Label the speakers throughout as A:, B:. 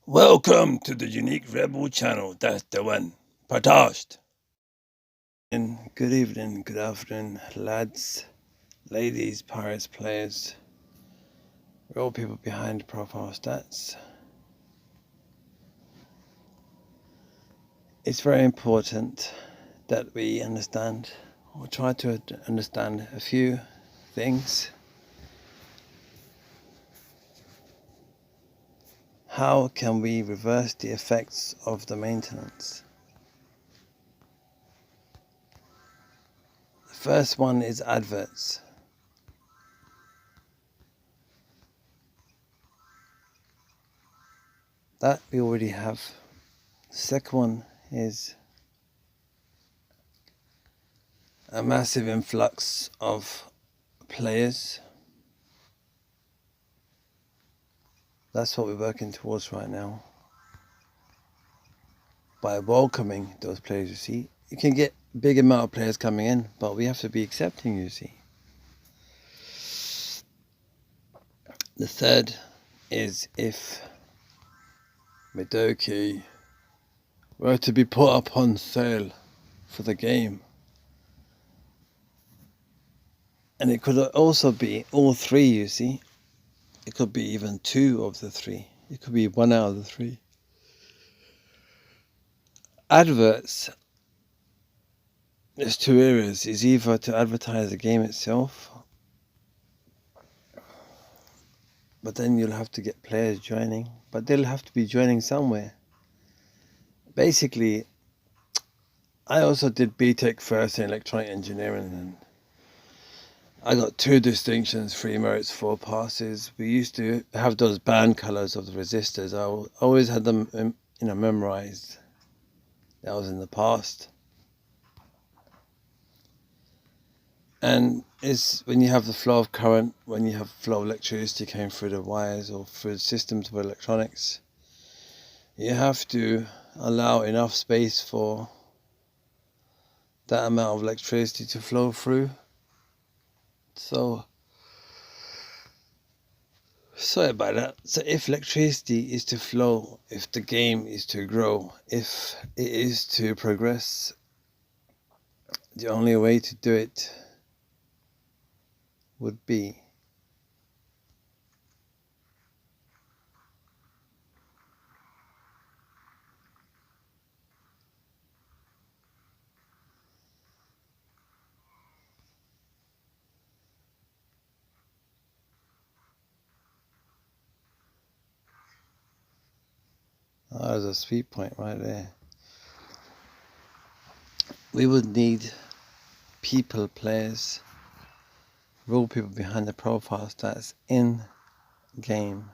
A: Welcome to the Unique Rebel channel. That's the one. Partashed. And good evening, good afternoon, lads, ladies, pirates, players, real people behind profile stats. It's very important that we understand, or try to understand, a few things. How can we reverse the effects of the maintenance? The first one is adverts. That we already have. The second one is a massive influx of players. That's what we're working towards right now. By welcoming those players, you see. You can get a big amount of players coming in, but we have to be accepting, you see. The third is if Midoki were to be put up on sale for the game. And it could also be all three, you see. It could be even two of the three. It could be one out of the three. Adverts, there's two areas. Is either to advertise the game itself, but then you'll have to get players joining, but they'll have to be joining somewhere. Basically, I also did BTEC first in electronic engineering, and I got 2 distinctions, 3 merits, 4 passes. We used to have those band colors of the resistors. I always had them, memorized. That was in the past. And it's when you have the flow of current, when you have flow of electricity coming through the wires or through the systems of electronics, you have to allow enough space for that amount of electricity to flow through. So, sorry about that. So if electricity is to flow, if the game is to grow, if it is to progress, the only way to do it would be there's a sweet point right there. We would need people, players, real people behind the profile stats in game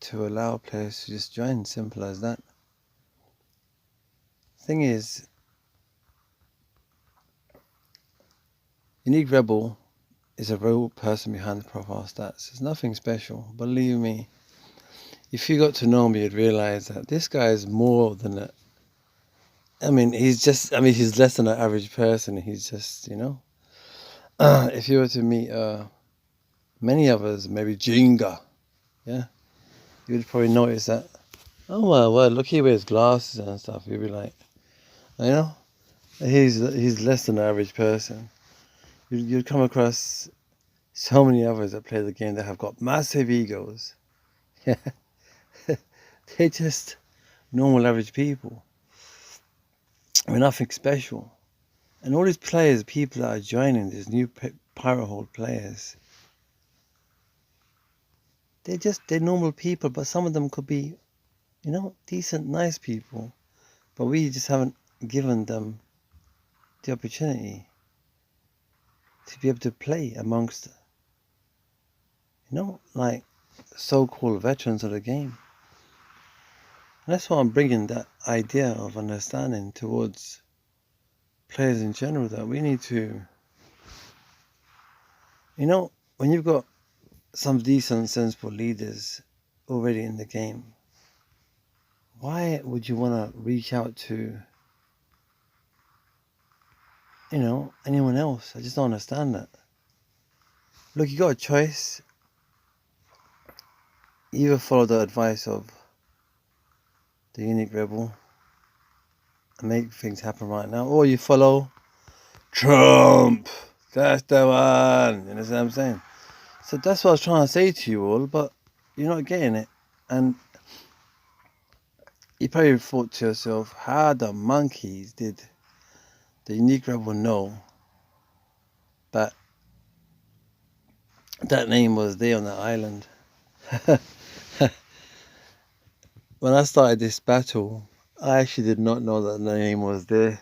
A: to allow players to just join. Simple as that. Thing is, Unique Rebel is a real person behind the profile stats. There's nothing special. Believe me, if you got to know me, you'd realize that this guy is more than a... he's less than an average person. He's just, if you were to meet many of us, maybe Jenga, yeah, you'd probably notice that, oh my word, look, he wears glasses and stuff. You'd be like, he's less than an average person. You'd come across so many others that play the game that have got massive egos. Yeah, they're just normal average people. We're nothing special. And all these players, people that are joining, these new Pirate Hold players, they're normal people, but some of them could be, decent, nice people. But we just haven't given them the opportunity to be able to play amongst, like so-called veterans of the game. And that's why I'm bringing that idea of understanding towards players in general, that we need to, when you've got some decent, sensible leaders already in the game, why would you want to reach out to, anyone else? I just don't understand that. Look, you got a choice. either follow the advice of the Unique Rebel and make things happen right now, or you follow Trump. That's the one. You understand what I'm saying? So that's what I was trying to say to you all, but you're not getting it. And you probably thought to yourself, how the monkeys did the Unique Rebel know that that name was there on the island? When I started this battle, I actually did not know that the name was there.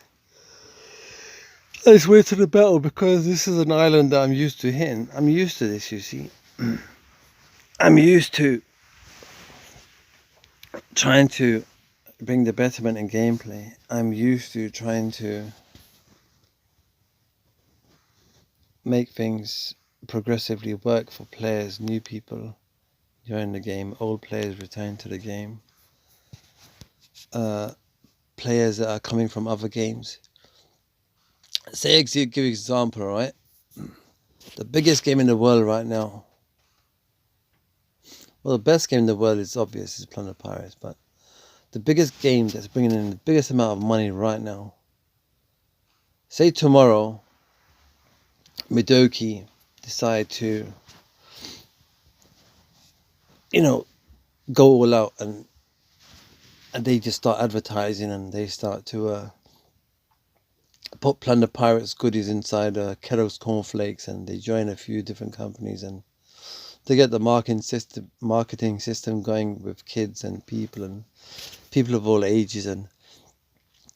A: I just went to the battle because this is an island that I'm used to hitting. I'm used to this, you see. I'm used to trying to bring the betterment in gameplay. I'm used to trying to make things progressively work for players, new people join the game, old players return to the game, players that are coming from other games. Say, give example, right? The biggest game in the world right now. Well, the best game in the world is obvious, is Planet Pirates, but the biggest game that's bringing in the biggest amount of money right now. Say tomorrow, Midoki decide to, go all out and they just start advertising and they start to put Plunder Pirates goodies inside Kellogg's cornflakes, and they join a few different companies and they get the marketing system going with kids and people of all ages, and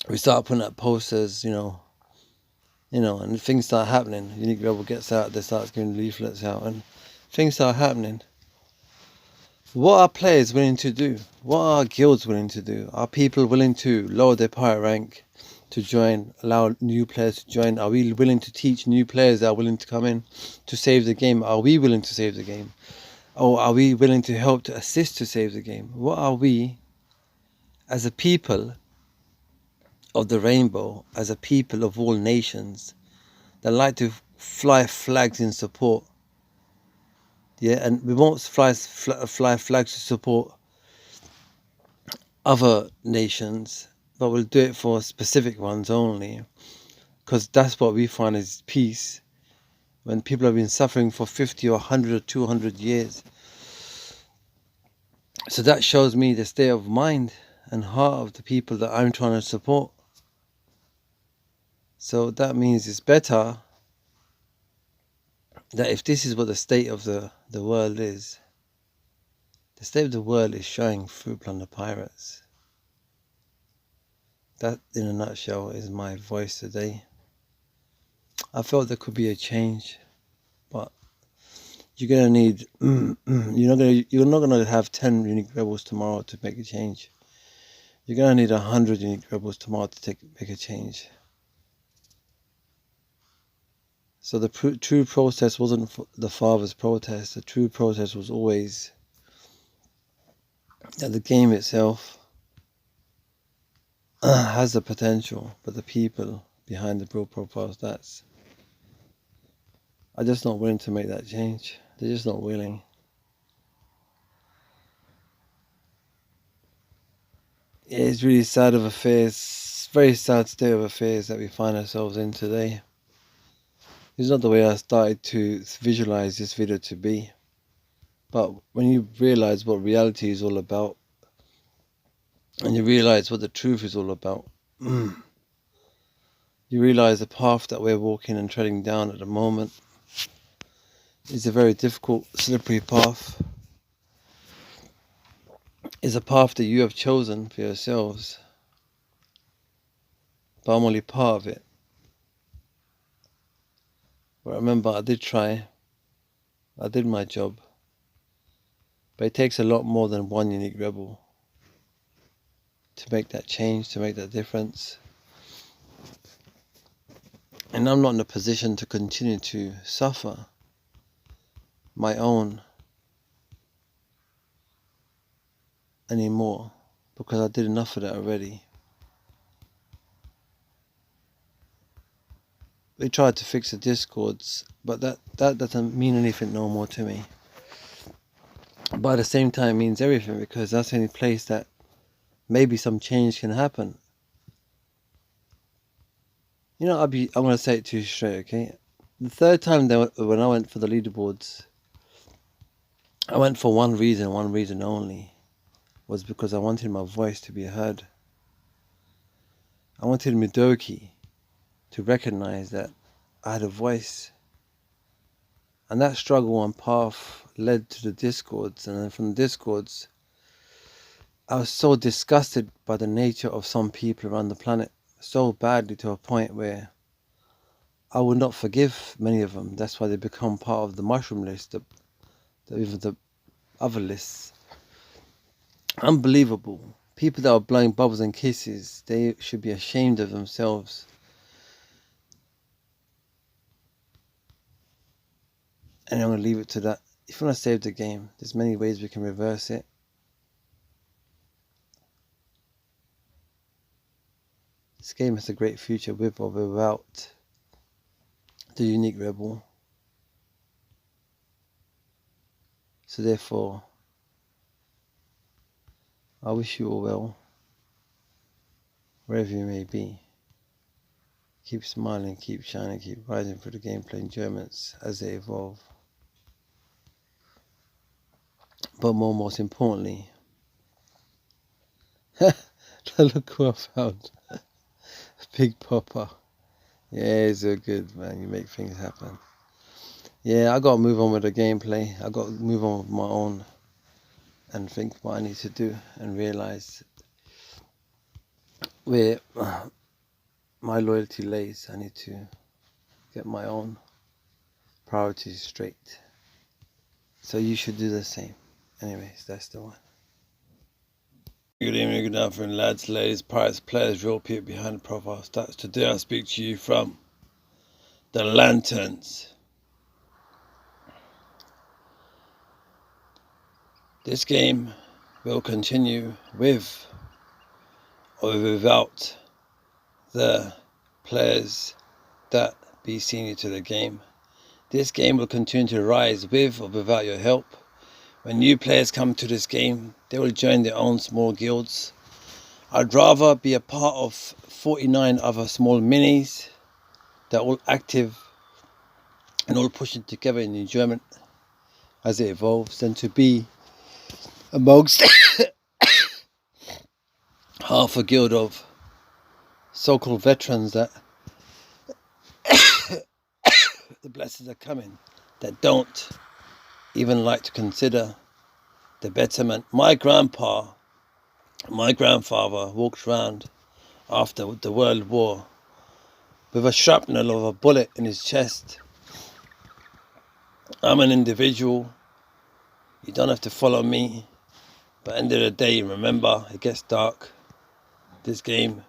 A: we start putting up posters, and things start happening. Unique Rebel gets out, they start giving leaflets out, and things start happening. What are players willing to do? What are guilds willing to do? Are people willing to lower their pirate rank to join, allow new players to join? Are we willing to teach new players that are willing to come in to save the game? Are we willing to save the game? Or are we willing to help to assist to save the game? What are we, as a people of the rainbow, as a people of all nations, that like to fly flags in support? Yeah, and we won't fly flags to support other nations, but we'll do it for specific ones only, because that's what we find is peace. When people have been suffering for 50 or 100 or 200 years. So that shows me the state of mind and heart of the people that I'm trying to support. So that means it's better that if this is what the state of the world is, the state of the world is showing through Plunder Pirates. That, in a nutshell, is my voice today. I felt there could be a change, but you're gonna need. You're not gonna have 10 Unique Rebels tomorrow to make a change. You're gonna need 100 Unique Rebels tomorrow to make a change. So the true process wasn't the father's protest. The true process was always that the game itself has the potential, but the people behind the build profile stats are just not willing to make that change. They're just not willing. It's really sad of affairs, very sad state of affairs that we find ourselves in today. It's not the way I started to visualize this video to be. But when you realize what reality is all about, and you realize what the truth is all about, you realize the path that we're walking and treading down at the moment is a very difficult, slippery path. It's a path that you have chosen for yourselves, but I'm only part of it. But remember, I did try. I did my job. But it takes a lot more than one Unique Rebel to make that change, to make that difference. And I'm not in a position to continue to suffer my own anymore, because I did enough of that already. We tried to fix the discords, but that doesn't mean anything no more to me. But at the same time, it means everything, because that's the only place that maybe some change can happen. You know, I'm going to say it to you straight, okay? The third time when I went for the leaderboards, I went for one reason only, was because I wanted my voice to be heard. I wanted Midoki to recognize that I had a voice. And that struggle and path led to the Discords, and then from the Discords, I was so disgusted by the nature of some people around the planet, so badly to a point where I would not forgive many of them. That's why they become part of the mushroom list, even the other lists. Unbelievable. People that are blowing bubbles and kisses, they should be ashamed of themselves. And I'm going to leave it to that. If you want to save the game, there's many ways we can reverse it. This game has a great future with or without the unique rebel. So therefore, I wish you all well, wherever you may be. Keep smiling, keep shining, keep rising through the gameplay enjoyments as they evolve. But most importantly, look who I found. Big Papa. Yeah, he's so good, man. You make things happen. Yeah, I gotta move on with the gameplay. I gotta move on with my own and think what I need to do and realize where my loyalty lays. I need to get my own priorities straight. So you should do the same. Anyways, that's the one. Good evening, good afternoon, lads, ladies, pirates, players, real people behind the profile stats. Today I speak to you from the Lanterns. This game will continue with or without the players that be senior to the game. This game will continue to rise with or without your help. When new players come to this game, they will join their own small guilds. I'd rather be a part of 49 other small minis that are all active and all pushing together in enjoyment as it evolves than to be amongst half a guild of so-called veterans that the blessings are coming, that don't even like to consider the betterment. My grandfather walked around after the World War with a shrapnel of a bullet in his chest. I'm an individual. You don't have to follow me. But at the end of the day, remember, it gets dark. This game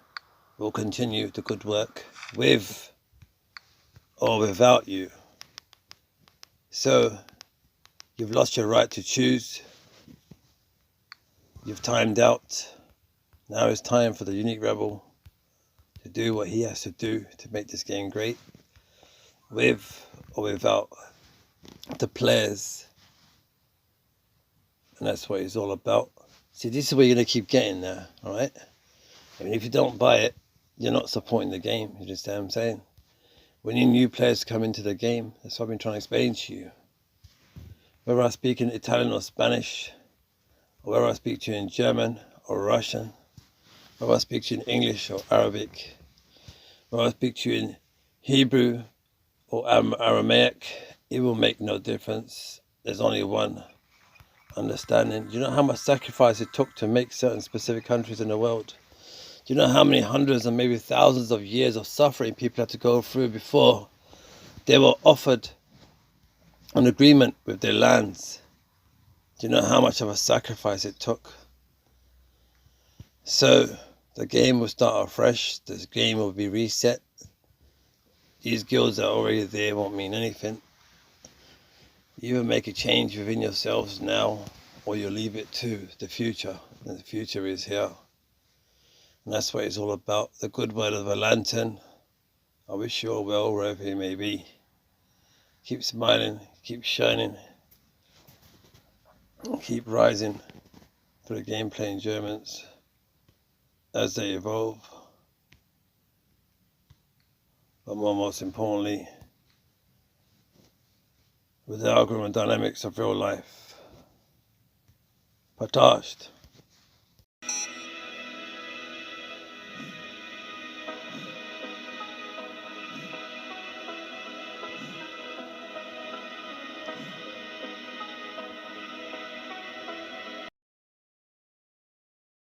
A: will continue the good work with or without you. So, you've lost your right to choose. You've timed out. Now it's time for the Unique Rebel to do what he has to do to make this game great, with or without the players. And that's what it's all about. See, this is where you're going to keep getting there, alright? I mean, if you don't buy it, you're not supporting the game. You understand what I'm saying? When you new players come into the game, that's what I've been trying to explain to you. Whether I speak in Italian or Spanish, or whether I speak to you in German or Russian, whether I speak to you in English or Arabic, whether I speak to you in Hebrew or Aramaic, it will make no difference. There's only one understanding. Do you know how much sacrifice it took to make certain specific countries in the world? Do you know how many hundreds and maybe thousands of years of suffering people had to go through before they were offered an agreement with their lands? Do you know how much of a sacrifice it took? So the game will start afresh. The game will be reset. These guilds that are already there won't mean anything. You either make a change within yourselves now, or you leave it to the future. And the future is here. And that's what it's all about. The good word of a lantern. I wish you all well wherever you may be. Keep smiling, keep shining. keep rising for the game playing Germans as they evolve, but most importantly, with the algorithm dynamics of real life. Partashed.